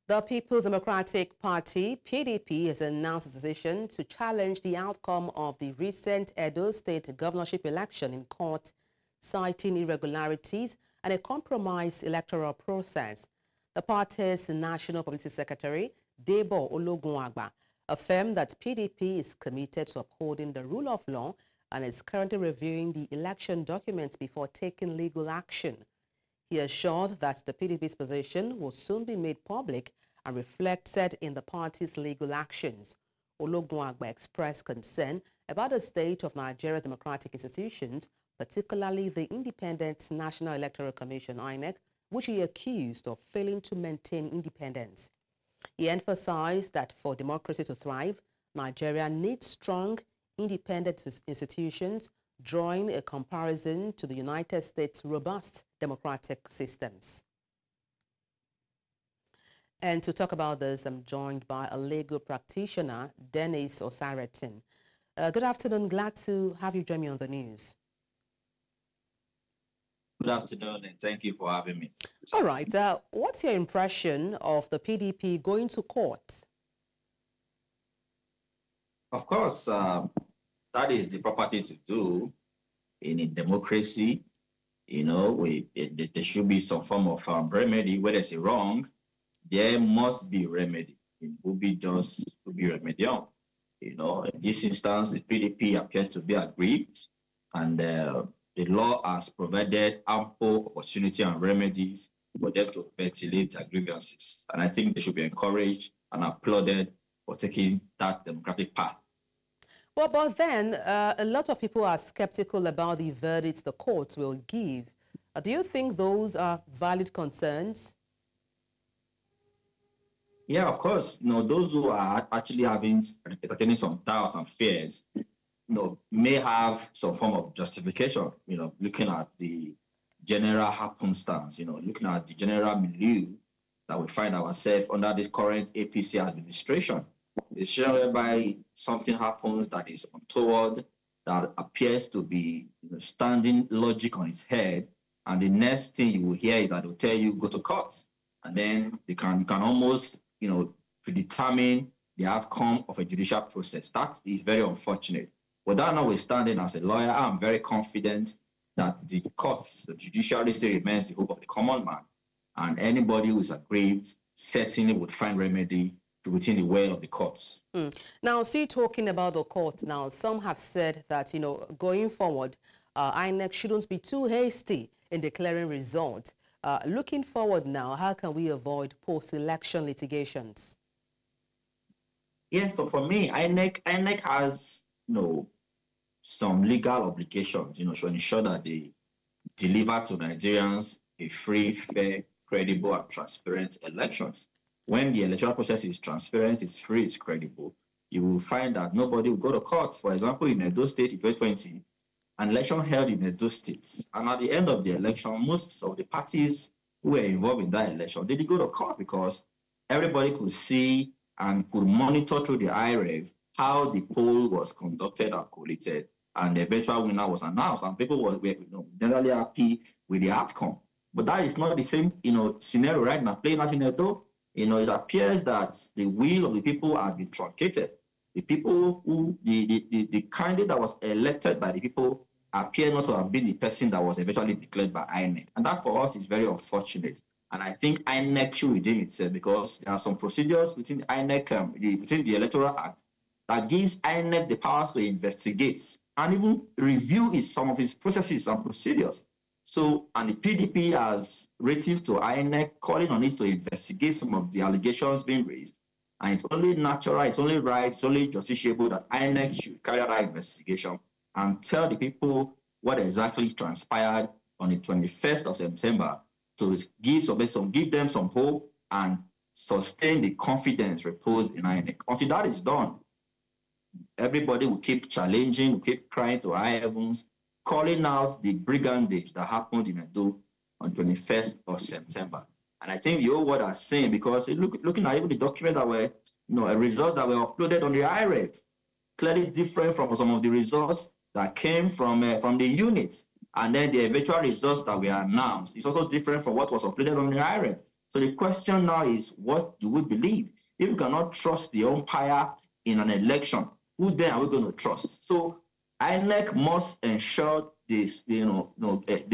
The People's Democratic Party, PDP, has announced its decision to challenge the outcome of the recent Edo State governorship election in court, citing irregularities and a compromised electoral process. The party's National Publicity Secretary, Debo Ologunagba, affirmed that PDP is committed to upholding the rule of law and is currently reviewing the election documents before taking legal action. He assured that the PDP's position will soon be made public and reflected in the party's legal actions. Ologunagba expressed concern about the state of Nigeria's democratic institutions, particularly the Independent National Electoral Commission, INEC, which he accused of failing to maintain independence. He emphasized that for democracy to thrive, Nigeria needs strong, independent institutions, drawing a comparison to the United States' robust democratic systems. And to talk about this, I'm joined by a legal practitioner, Dennis Osaretin. Good afternoon. Glad to have you join me on the news. Good afternoon, and thank you for having me. All right. What's your impression of the PDP going to court? Of course, that is the proper thing to do in a democracy. You know, there should be some form of remedy. Where there's a wrong, there must be remedy. It will be just to be remedial. You know, in this instance, the PDP appears to be aggrieved, and the law has provided ample opportunity and remedies for them to ventilate their grievances. And I think they should be encouraged and applauded for taking that democratic path. Well, but then a lot of people are skeptical about the verdicts the courts will give. Do you think those are valid concerns? Yeah, of course. You know, those who are actually entertaining some doubt and fears, you know, may have some form of justification, you know, looking at the general happenstance, you know, looking at the general milieu that we find ourselves under this current APC administration. It's shown whereby something happens that is untoward, that appears to be, you know, standing logic on its head, and the next thing you will hear is that they'll tell you go to court, and then you can almost, you know, predetermine the outcome of a judicial process. That is very unfortunate. But that notwithstanding, as a lawyer, I'm very confident that the courts, the judiciary, still remains the hope of the common man, and anybody who is aggrieved certainly would find remedy within the way of the courts. Now, still talking about the courts now, some have said that, you know, going forward, INEC shouldn't be too hasty in declaring results. Looking forward now, how can we avoid post-election litigations? Yes, for me, INEC has, you know, some legal obligations, you know, to ensure that they deliver to Nigerians a free, fair, credible, and transparent elections. When the electoral process is transparent, it's free, it's credible, you will find that nobody will go to court. For example, in Edo State in 2020, an election held in Edo State, and at the end of the election, most of the parties who were involved in that election, they didn't go to court because everybody could see and could monitor through the IREV how the poll was conducted and collated, and the eventual winner was announced, and people were, you know, generally happy with the outcome. But that is not the same, you know, scenario right now playing out in Edo. You know, it appears that the will of the people has been truncated. The people who, the candidate that was elected by the people appear not to have been the person that was eventually declared by INEC. And that for us is very unfortunate. And I think INEC should redeem itself, because there are some procedures within the INEC, within the Electoral Act, that gives INEC the powers to investigate and even review some of its processes and procedures. So, and the PDP has written to INEC calling on it to investigate some of the allegations being raised. And it's only natural, it's only right, it's only justiciable that INEC should carry out that investigation and tell the people what exactly transpired on the 21st of September to give them some hope and sustain the confidence reposed in INEC. Until that is done, everybody will keep challenging, will keep crying to high heavens, calling out the brigandage that happened in Edo on 21st of September. And I think the whole world are saying, because looking at even the documents that were, you know, a result that were uploaded on the IREV, clearly different from some of the results that came from the units. And then the eventual results that were announced is also different from what was uploaded on the IREV. So the question now is, what do we believe? If we cannot trust the umpire in an election, who then are we going to trust? So INEC must ensure this, they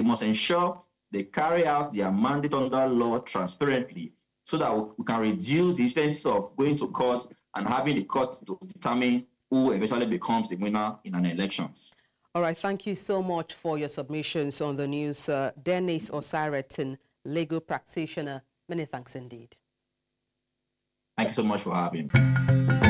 must ensure they carry out their mandate under law transparently, so that we can reduce the instances of going to court and having the court to determine who eventually becomes the winner in an election. All right, thank you so much for your submissions on the news. Dennis Osaretin, legal practitioner. Many thanks indeed. Thank you so much for having me.